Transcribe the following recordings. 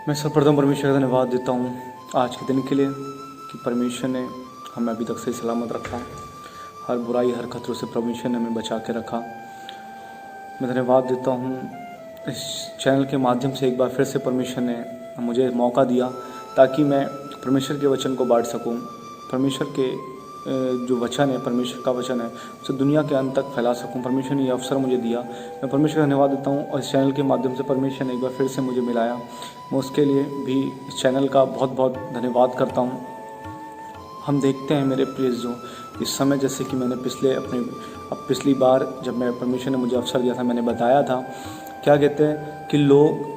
मैं सर्वप्रथम परमेश्वर का धन्यवाद देता हूँ आज के दिन के लिए कि परमेश्वर ने हमें अभी तक सही सलामत रखा। हर बुराई हर खतरों से परमेश्वर ने हमें बचा के रखा। मैं धन्यवाद देता हूँ इस चैनल के माध्यम से एक बार फिर से परमेश्वर ने मुझे मौका दिया ताकि मैं परमेश्वर के वचन को बांट सकूँ। परमेश्वर के जो वचन है, परमेश्वर का वचन है, उसे दुनिया के अंत तक फैला सकूं। परमेश्वर ने ये अवसर मुझे दिया। मैं परमेश्वर का धन्यवाद देता हूं और इस चैनल के माध्यम से परमेश्वर ने एक बार फिर से मुझे मिलाया। मैं उसके लिए भी इस चैनल का बहुत बहुत धन्यवाद करता हूं। हम देखते हैं मेरे प्रियजनों, इस समय जैसे कि मैंने पिछली बार जब मैं परमेश्वर ने मुझे अवसर दिया था, मैंने बताया था क्या कहते हैं कि लोग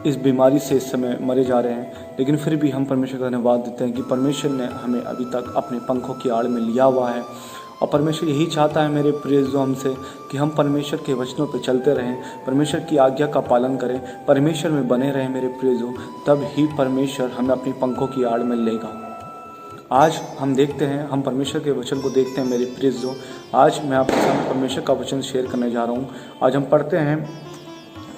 इस बीमारी से इस समय मरे जा रहे हैं, लेकिन फिर भी हम परमेश्वर का धन्यवाद देते हैं कि परमेश्वर ने हमें अभी तक अपने पंखों की आड़ में लिया हुआ है। और परमेश्वर यही चाहता है मेरे प्रियजनों हमसे कि हम परमेश्वर के वचनों पर चलते रहें, परमेश्वर की आज्ञा का पालन करें, परमेश्वर में बने रहें मेरे प्रियजनों। तब ही परमेश्वर हमें अपनी पंखों की आड़ में लेगा। आज हम देखते हैं, हम परमेश्वर के वचन को देखते हैं मेरे प्रियजनों। आज मैं आपके सामने परमेश्वर का वचन शेयर करने जा रहा हूँ। आज हम पढ़ते हैं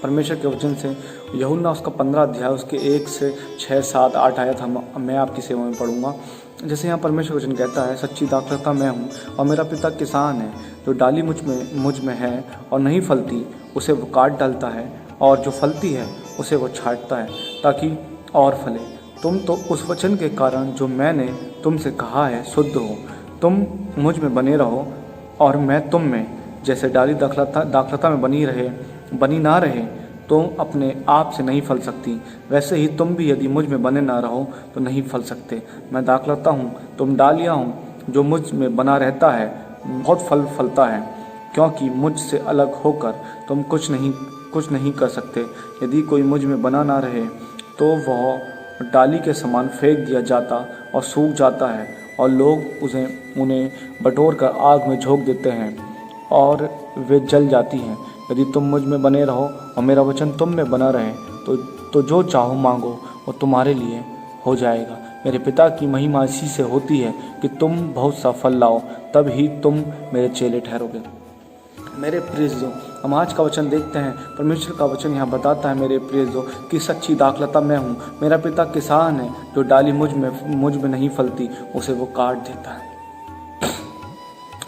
परमेश्वर के वचन से यूहन्ना उसका 15 अध्याय उसके 1 से 6, 7, 8 आयत मैं आपकी सेवा में पढ़ूंगा। जैसे यहाँ परमेश्वर वचन कहता है, सच्ची दाखलता मैं हूँ और मेरा पिता किसान है। जो डाली मुझ में है और नहीं फलती उसे वो काट डालता है, और जो फलती है उसे वो छांटता है ताकि और फले। तुम तो उस वचन के कारण जो मैंने तुमसे कहा है शुद्ध हो। तुम मुझ में बने रहो और मैं तुम में। जैसे डाली दाखलता में बनी ना रहे तो अपने आप से नहीं फल सकती, वैसे ही तुम भी यदि मुझ में बने ना रहो तो नहीं फल सकते। मैं दाखलता हूँ, तुम डालियाँ हूँ। जो मुझ में बना रहता है बहुत फल फलता है, क्योंकि मुझसे अलग होकर तुम कुछ नहीं कर सकते। यदि कोई मुझ में बना ना रहे तो वह डाली के समान फेंक दिया जाता और सूख जाता है, और लोग उन्हें बटोर कर आग में झोंक देते हैं और वे जल जाती हैं। यदि तुम मुझ में बने रहो और मेरा वचन तुम में बना रहे तो जो चाहो मांगो वो तुम्हारे लिए हो जाएगा। मेरे पिता की महिमा इसी से होती है कि तुम बहुत सा फल लाओ, तब ही तुम मेरे चेले ठहरोगे। मेरे प्रियजनों, हम आज का वचन देखते हैं। परमेश्वर का वचन यहाँ बताता है मेरे प्रियजनों कि सच्ची दाखलता मैं हूँ, मेरा पिता किसान है। जो डाली मुझ में नहीं फलती उसे वो काट देता है।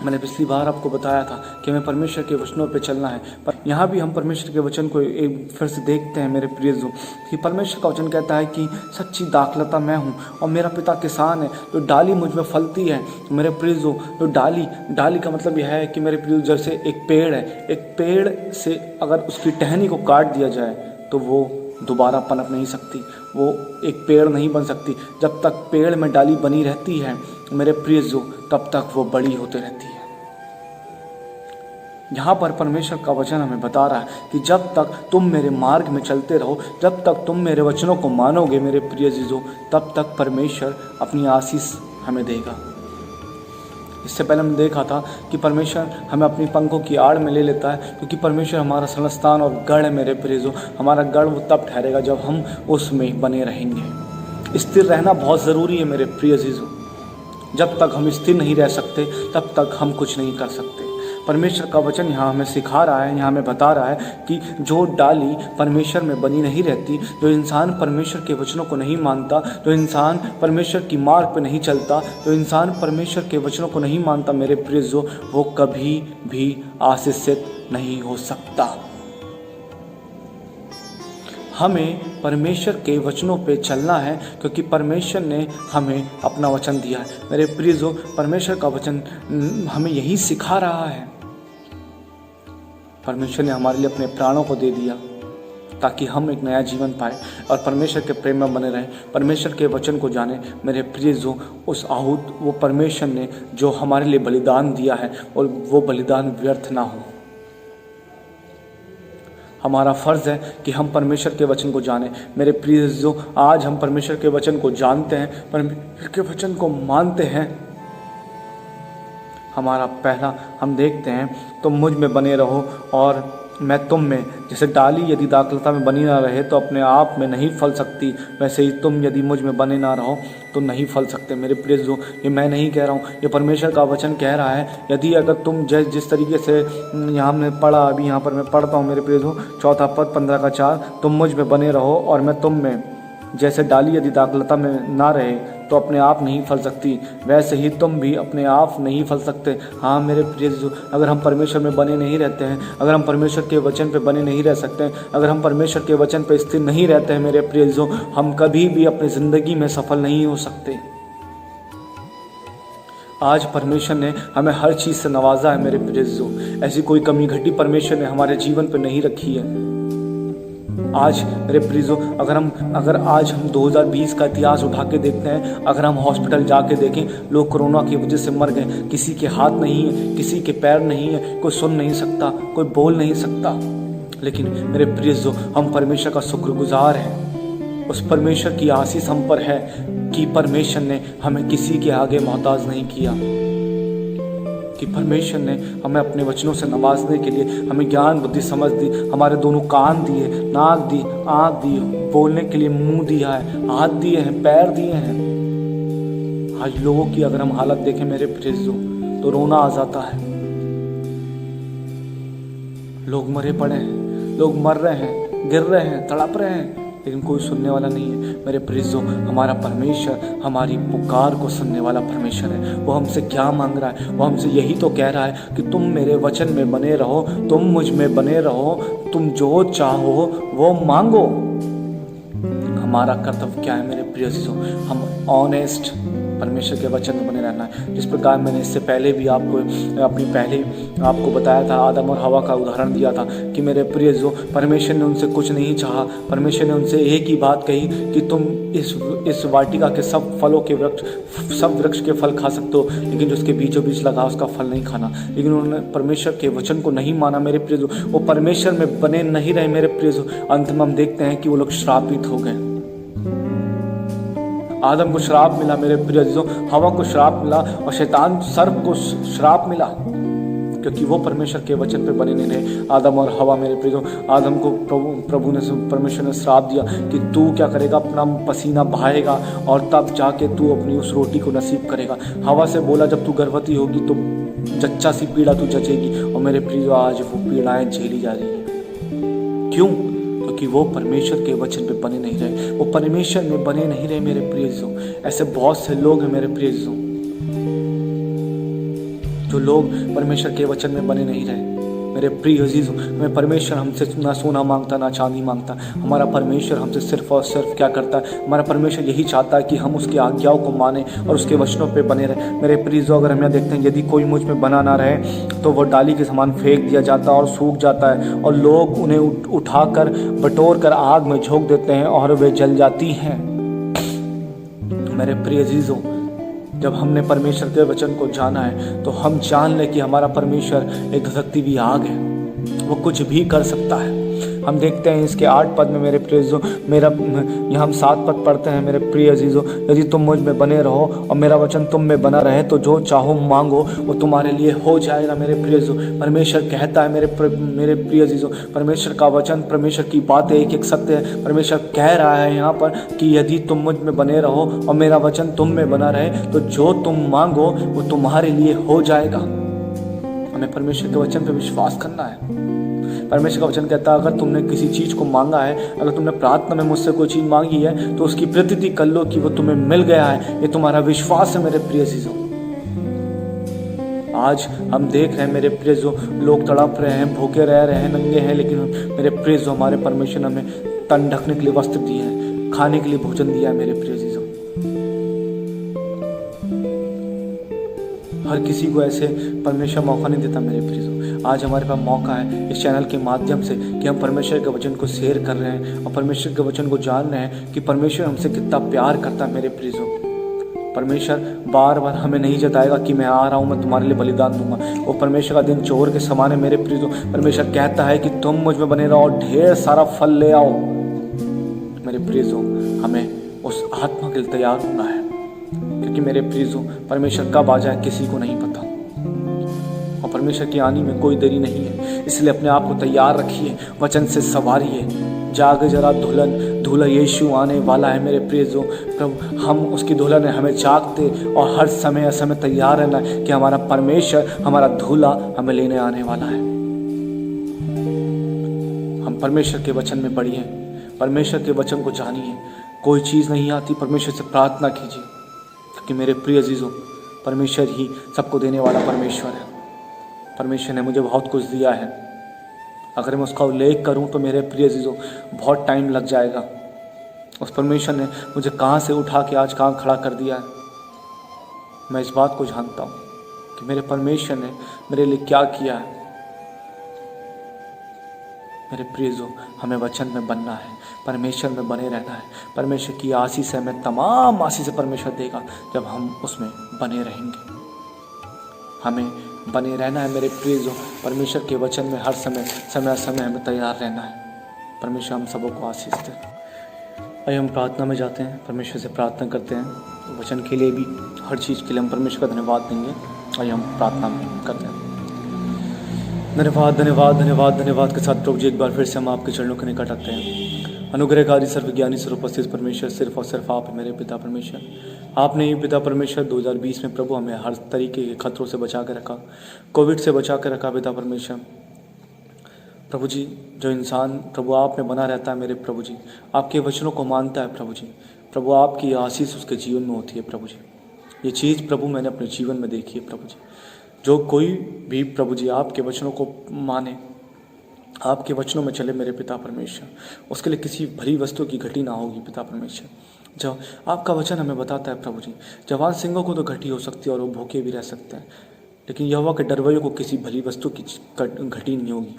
मैंने पिछली बार आपको बताया था कि हमें परमेश्वर के वचनों पे चलना है, पर यहाँ भी हम परमेश्वर के वचन को एक फिर से देखते हैं मेरे प्रियजनों कि परमेश्वर का वचन कहता है कि सच्ची दाखलता मैं हूँ और मेरा पिता किसान है। जो डाली मुझ में फलती है मेरे प्रियजनों, जो डाली का मतलब यह है कि मेरे प्रियजनों जैसे एक पेड़ है, एक पेड़ से अगर उसकी टहनी को काट दिया जाए तो वो दोबारा पनप नहीं सकती, वो एक पेड़ नहीं बन सकती। जब तक पेड़ में डाली बनी रहती है मेरे प्रियजनों, तब तक वो बड़ी होते रहती है। यहाँ पर परमेश्वर का वचन हमें बता रहा है कि जब तक तुम मेरे मार्ग में चलते रहो, जब तक तुम मेरे वचनों को मानोगे मेरे प्रियजनों, तब तक परमेश्वर अपनी आशीष हमें देगा। इससे पहले हमने देखा था कि परमेश्वर हमें अपनी पंखों की आड़ में ले लेता है, क्योंकि परमेश्वर हमारा संस्थान और गढ़ है मेरे प्रियजनों। हमारा गढ़ वो तब ठहरेगा जब हम उसमें बने रहेंगे। स्थिर रहना बहुत ज़रूरी है मेरे प्रियजनों। जब तक हम स्थिर नहीं रह सकते तब तक हम कुछ नहीं कर सकते। परमेश्वर का वचन यहाँ हमें सिखा रहा है, यहाँ हमें बता रहा है कि जो डाली परमेश्वर में बनी नहीं रहती, जो इंसान परमेश्वर के वचनों को नहीं मानता, जो इंसान परमेश्वर की मार्ग पर नहीं चलता, जो इंसान परमेश्वर के वचनों को नहीं मानता मेरे प्रियजनों, वो कभी भी आशीषित नहीं हो सकता। हमें परमेश्वर के वचनों पे चलना है, क्योंकि परमेश्वर ने हमें अपना वचन दिया है। मेरे प्रियजनों, परमेश्वर का वचन हमें यही सिखा रहा है। परमेश्वर ने हमारे लिए अपने प्राणों को दे दिया ताकि हम एक नया जीवन पाए और परमेश्वर के प्रेम में बने रहें, परमेश्वर के वचन को जाने। मेरे प्रियजनों, उस आहूत वो परमेश्वर ने जो हमारे लिए बलिदान दिया है और वो बलिदान व्यर्थ ना हो। हमारा फ़र्ज़ है कि हम परमेश्वर के वचन को जानें। मेरे प्रियजनों, आज हम परमेश्वर के वचन को जानते हैं, परमेश्वर के वचन को मानते हैं। हमारा पहला हम देखते हैं, तुम मुझ में बने रहो और मैं तुम में। जैसे डाली यदि दाखलता में बनी ना रहे तो अपने आप में नहीं फल सकती, वैसे ही तुम यदि मुझ में बने ना रहो तो नहीं फल सकते। मेरे प्रियजनों, ये मैं नहीं कह रहा हूँ, ये परमेश्वर का वचन कह रहा है। यदि अगर तुम जिस तरीके से यहाँ हमने पढ़ा, अभी यहाँ पर मैं पढ़ता हूँ मेरे प्रियजनों, 4 पद 15 का 4, तुम मुझ में बने रहो और मैं तुम में। जैसे डाली यदि दाखलता में ना रहे तो अपने आप नहीं फल सकती, वैसे ही तुम भी अपने आप नहीं फल सकते। हाँ मेरे प्रियजनों, अगर हम परमेश्वर में बने नहीं रहते हैं, अगर हम परमेश्वर के वचन पे बने नहीं रह सकते हैं, अगर हम परमेश्वर के वचन पे स्थिर नहीं रहते हैं मेरे प्रियजनों, हम कभी भी अपनी ज़िंदगी में सफल नहीं हो सकते। आज परमेश्वर ने हमें हर चीज़ से नवाजा है मेरे प्रियजनों, ऐसी कोई कमी घटी परमेश्वर ने हमारे जीवन पर नहीं रखी है। आज मेरे प्रियजनों, अगर आज हम 2020 का इतिहास उठा के देखते हैं, अगर हम हॉस्पिटल जाके देखें, लोग कोरोना की वजह से मर गए, किसी के हाथ नहीं है, किसी के पैर नहीं है, कोई सुन नहीं सकता, कोई बोल नहीं सकता। लेकिन मेरे प्रियजनों, हम परमेश्वर का शुक्रगुजार हैं, उस परमेश्वर की आशीष हम पर है कि परमेश्वर ने हमें किसी के आगे मोहताज नहीं किया, कि परमेश्वर ने हमें अपने वचनों से नवाजने के लिए हमें ज्ञान बुद्धि समझ दी, हमारे दोनों कान दिए, नाक दी, आँख दी, बोलने के लिए मुंह दिया है, हाथ दिए हैं, पैर दिए हैं। आज लोगों की अगर हम हालत देखें मेरे प्रियजनों तो रोना आ जाता है। लोग मरे पड़े हैं, लोग मर रहे हैं, गिर रहे हैं, तड़प रहे हैं, लेकिन कोई सुनने वाला नहीं है। मेरे प्रियजनों, हमारा परमेश्वर हमारी पुकार को सुनने वाला परमेश्वर है। वो हमसे क्या मांग रहा है? वो हमसे यही तो कह रहा है कि तुम मेरे वचन में बने रहो, तुम मुझ में बने रहो, तुम जो चाहो वो मांगो। हमारा कर्तव्य क्या है मेरे प्रियजनों? हम ऑनेस्ट परमेश्वर के वचन में बने रहना है। जिस प्रकार मैंने इससे पहले भी आपको बताया था, आदम और हवा का उदाहरण दिया था कि मेरे प्रियजनों, परमेश्वर ने उनसे कुछ नहीं चाहा, परमेश्वर ने उनसे एक ही बात कही कि तुम इस वाटिका के सब वृक्ष के फल खा सकते हो, लेकिन जो उसके बीचों बीच लगा उसका फल नहीं खाना। लेकिन उन्होंने परमेश्वर के वचन को नहीं माना मेरे प्रियजनों, वो परमेश्वर में बने नहीं रहे मेरे प्रियजनों। अंत में हम देखते हैं कि वो लोग श्रापित हो गए। आदम को श्राप मिला मेरे प्रियजनों, हवा को श्राप मिला और शैतान सर्प को श्राप मिला, क्योंकि वो परमेश्वर के वचन पे बने नहीं रहे। आदम और हवा मेरे प्रियजनों, आदम को परमेश्वर ने श्राप दिया कि तू क्या करेगा, अपना पसीना बहाएगा और तब जाके तू अपनी उस रोटी को नसीब करेगा। हवा से बोला जब तू गर्भवती होगी तो जच्चा सी पीड़ा तू जचेगी, और मेरे प्रियजनों आज वो पीड़ाएं झेली जा रही है। क्यों? क्योंकि वो परमेश्वर के वचन पे बने नहीं रहे, वो परमेश्वर में बने नहीं रहे मेरे प्रियजनों। ऐसे बहुत से लोग हैं मेरे प्रियजनों, जो लोग परमेश्वर के वचन में बने नहीं रहे। मेरे प्रिय अजीजों, हमें परमेश्वर हमसे ना सोना मांगता ना चांदी मांगता। हमारा परमेश्वर हमसे सिर्फ और सिर्फ क्या करता है? हमारा परमेश्वर यही चाहता है कि हम उसकी आज्ञाओं को माने और उसके वचनों पे बने रहे। मेरे प्रियजनों, अगर हम यहाँ देखते हैं, यदि कोई मुझ में बना ना रहे तो वो डाली के समान फेंक दिया जाता है और सूख जाता है, और लोग उन्हें उठाकर बटोर कर आग में झोंक देते हैं और वे जल जाती हैं। मेरे प्रिय अजीजों, जब हमने परमेश्वर के वचन को जाना है तो हम जान लें कि हमारा परमेश्वर एक धधकती हुई आग है, वो कुछ भी कर सकता है। हम देखते हैं इसके 8 पद में मेरे प्रियजनों, यहाँ हम 7 पद पढ़ते हैं मेरे प्रिय अजीजों, यदि तुम मुझ में बने रहो और मेरा वचन तुम में बना रहे तो जो चाहो मांगो वो तुम्हारे लिए हो जाएगा। मेरे प्रियजनों, परमेश्वर कहता है मेरे प्रिय अजीजों, परमेश्वर का वचन, परमेश्वर की बातें एक एक सत्य है। परमेश्वर कह रहा है यहाँ पर कि यदि तुम मुझ में बने रहो और मेरा वचन तुम में बना रहे तो जो तुम मांगो वो तुम्हारे लिए हो जाएगा। हमें परमेश्वर के वचन पर विश्वास करना है। परमेश्वर का वचन कहता है, अगर तुमने किसी चीज़ को मांगा है, अगर तुमने प्रार्थना में मुझसे कोई चीज़ मांगी है तो उसकी प्रतीति कर लो कि वो तुम्हें मिल गया है। ये तुम्हारा विश्वास है मेरे प्रिय अजीजों। आज हम देख रहे हैं मेरे प्रियजनों, लोग तड़प रहे हैं, भूखे रह रहे हैं, नंगे हैं, लेकिन मेरे प्रियजनों, हमारे परमेश्वर ने हमें तन ढकने के लिए वस्त्र दिए हैं, खाने के लिए भोजन दिया है मेरे प्रिय अजीजों। हर किसी को ऐसे परमेश्वर मौका नहीं देता मेरे प्रियजनों। आज हमारे पास मौका है इस चैनल के माध्यम से कि हम परमेश्वर के वचन को शेयर कर रहे हैं और परमेश्वर के वचन को जान रहे हैं कि परमेश्वर हमसे कितना प्यार करता है मेरे प्रियजनों। परमेश्वर बार बार हमें नहीं जताएगा कि मैं आ रहा हूँ, मैं तुम्हारे लिए बलिदान दूंगा। वो परमेश्वर का दिन चोर के समान है मेरे प्रियजनों। परमेश्वर कहता है कि तुम मुझ में बने रहो और ढेर सारा फल ले आओ। मेरे प्रियजनों, हमें उस आत्मा के लिए तैयार होना है, क्योंकि मेरे प्रियजनों, परमेश्वर कब आ जाए किसी को नहीं पता, और परमेश्वर की आने में कोई देरी नहीं है। इसलिए अपने आप को तैयार रखिए, वचन से सवारिए। जाग जरा दूल्हा यीशु आने वाला है मेरे प्रियजनों। प्रभु, हम उसकी दुल्हन है, हमें जागते और हर समय असमय तैयार रहना है कि हमारा परमेश्वर, हमारा दूल्हा हमें लेने आने वाला है। हम परमेश्वर के वचन में बढ़िए, परमेश्वर के वचन को जानिए, कोई चीज़ नहीं आती, परमेश्वर से प्रार्थना कीजिए, क्योंकि मेरे प्रिय अजीज़ों, परमेश्वर ही सबको देने वाला परमेश्वर है। परमेश्वर ने मुझे बहुत कुछ दिया है। अगर मैं उसका उल्लेख करूं तो मेरे प्रिय अजीज़ों बहुत टाइम लग जाएगा। उस परमेश्वर ने मुझे कहाँ से उठा के आज कहाँ खड़ा कर दिया है। मैं इस बात को जानता हूँ कि मेरे परमेश्वर ने मेरे लिए क्या किया है। मेरे प्रियजों, हमें वचन में बनना है, परमेश्वर में बने रहना है। परमेश्वर की आशीष है, हमें तमाम आशीष परमेश्वर देगा जब हम उसमें बने रहेंगे। हमें बने रहना है मेरे प्रियजों, परमेश्वर के वचन में हर समय समय हमें तैयार रहना है। परमेश्वर हम सबों को आशीष दे। आइए हम प्रार्थना में जाते हैं, परमेश्वर से प्रार्थना करते हैं। वचन के लिए भी, हर चीज़ के लिए हम परमेश्वर का धन्यवाद देंगे। आइए हम प्रार्थना में करते हैं। धन्यवाद धन्यवाद धन्यवाद धन्यवाद के साथ प्रभु जी एक बार फिर से हम आपके चरणों के निकट आते हैं। अनुग्रहकारी सर्वज्ञानी सर्वोपस्थित परमेश्वर, सिर्फ और सिर्फ आप है मेरे पिता परमेश्वर। आपने ही पिता परमेश्वर 2020 में प्रभु हमें हर तरीके के खतरों से बचा के रखा, कोविड से बचा के रखा पिता परमेश्वर। प्रभु जी, जो इंसान प्रभु आप में बना रहता है मेरे प्रभु जी, आपके वचनों को मानता है प्रभु जी, प्रभु आपकी आशीष उसके जीवन में होती है प्रभु जी। ये चीज़ प्रभु मैंने अपने जीवन में देखी है प्रभु जी। जो कोई भी प्रभु जी आपके वचनों को माने, आपके वचनों में चले मेरे पिता परमेश्वर, उसके लिए किसी भली वस्तु की घटी ना होगी पिता परमेश्वर। जो आपका वचन हमें बताता है प्रभु जी, जवान सिंहों को तो घटी हो सकती है और वो भूखे भी रह सकते हैं, लेकिन यहोवा के डरवैयों को किसी भली वस्तु की घटी नहीं होगी।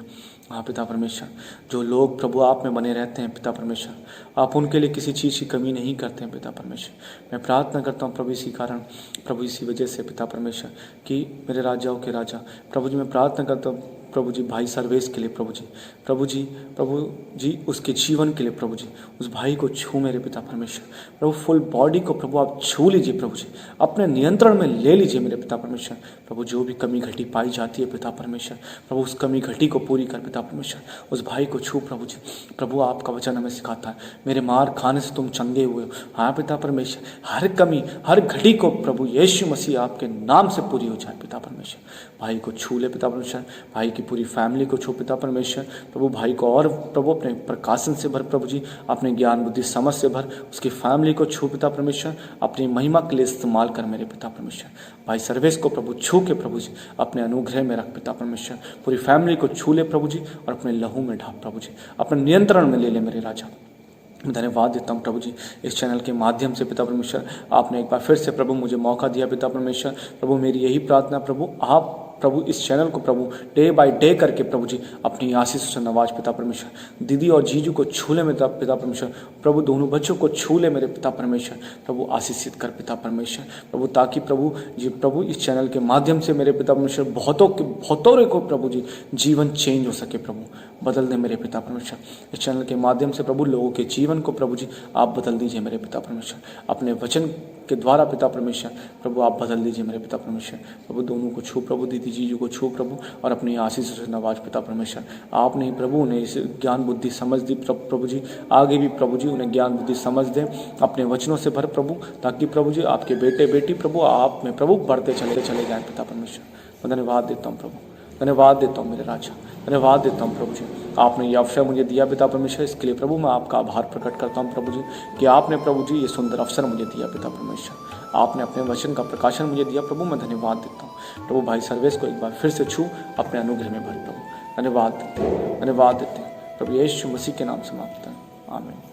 हाँ पिता परमेश्वर, जो लोग प्रभु आप में बने रहते हैं पिता परमेश्वर, आप उनके लिए किसी चीज़ की कमी नहीं करते हैं पिता परमेश्वर। मैं प्रार्थना करता हूँ प्रभु इसी कारण, प्रभु इसी वजह से पिता परमेश्वर कि मेरे राजाओं के राजा प्रभु जी, मैं प्रार्थना करता हूँ प्रभु जी भाई सर्वेश के लिए प्रभु जी उसके जीवन के लिए प्रभु जी, उस भाई को छू मेरे पिता परमेश्वर। प्रभु फुल बॉडी को प्रभु आप छू लीजिए प्रभु जी, अपने नियंत्रण में ले लीजिए मेरे पिता परमेश्वर। प्रभु जो भी कमी घटी पाई जाती है पिता परमेश्वर, प्रभु उस कमी घटी को पूरी कर पिता परमेश्वर। उस भाई को छू प्रभु जी। प्रभु आपका वचन हमें सिखाता है, मेरे मार खाने से तुम चंगे हुए हो। हाँ पिता परमेश्वर, हर कमी हर घटी को प्रभु यीशु मसीह आपके नाम से पूरी हो जाए पिता परमेश्वर। भाई को छू ले पिता परमेश्वर, भाई की पूरी फैमिली को छू पिता परमेश्वर। प्रभु भाई को और प्रभु अपने प्रकाशन से भर प्रभु जी, अपने ज्ञान बुद्धि समझ से भर, उसकी फैमिली को छू पिता परमेश्वर, अपनी महिमा के लिए इस्तेमाल कर मेरे पिता परमेश्वर। भाई सर्वेश को प्रभु छू के प्रभु जी अपने अनुग्रह में रख पिता परमेश्वर। पूरी फैमिली को छू ले प्रभु जी और अपने लहू में ढाप प्रभु जी, अपने नियंत्रण में ले ले मेरे राजा। धन्यवाद देता हूँ प्रभु जी इस चैनल के माध्यम से पिता परमेश्वर, आपने एक बार फिर से प्रभु मुझे मौका दिया पिता परमेश्वर। प्रभु मेरी यही प्रार्थना प्रभु, आप प्रभु इस चैनल को प्रभु डे बाय डे करके प्रभु जी अपनी आशीष से नवाज पिता परमेश्वर। दीदी और जीजू को छू ले मेरे पिता परमेश्वर, प्रभु दोनों बच्चों को छू ले मेरे पिता परमेश्वर। प्रभु आशीषित कर पिता परमेश्वर प्रभु, ताकि प्रभु जी प्रभु इस चैनल के माध्यम से मेरे पिता परमेश्वर बहुतों को प्रभु जी जीवन चेंज हो सके। प्रभु बदल दे मेरे पिता परमेश्वर। इस चैनल के माध्यम से प्रभु लोगों के जीवन को प्रभु जी आप बदल दीजिए मेरे पिता परमेश्वर। अपने वचन के द्वारा पिता परमेश्वर प्रभु आप बदल दीजिए मेरे पिता परमेश्वर। प्रभु दोनों को छू प्रभु, दीदी जीजू को छू प्रभु और अपनी आशीष से नवाज पिता परमेश्वर। आपने ही प्रभु उन्हें इस ज्ञान बुद्धि समझ दी प्रभु जी, आगे भी प्रभु जी उन्हें ज्ञान बुद्धि समझ दें, अपने वचनों से भर प्रभु, ताकि प्रभु जी आपके बेटे बेटी प्रभु आप में प्रभु बढ़ते चले जाएं पिता परमेश्वर। मैं धन्यवाद देता हूँ प्रभु, धन्यवाद देता हूँ मेरे राजा, धन्यवाद देता हूँ प्रभु जी। आपने ये अवसर मुझे दिया पिता परमेश्वर, इसके लिए प्रभु मैं आपका आभार प्रकट करता हूँ प्रभु जी कि आपने प्रभु जी ये सुंदर अवसर मुझे दिया पिता परमेश्वर। आपने अपने वचन का प्रकाशन मुझे दिया प्रभु, मैं धन्यवाद देता हूँ प्रभु। भाई सर्वेश को एक बार फिर से छू अपने अनुग्रह में भर प्रभु, धन्यवाद देते हैं प्रभु यीशु मसीह के नाम से मांगते हैं, आमीन।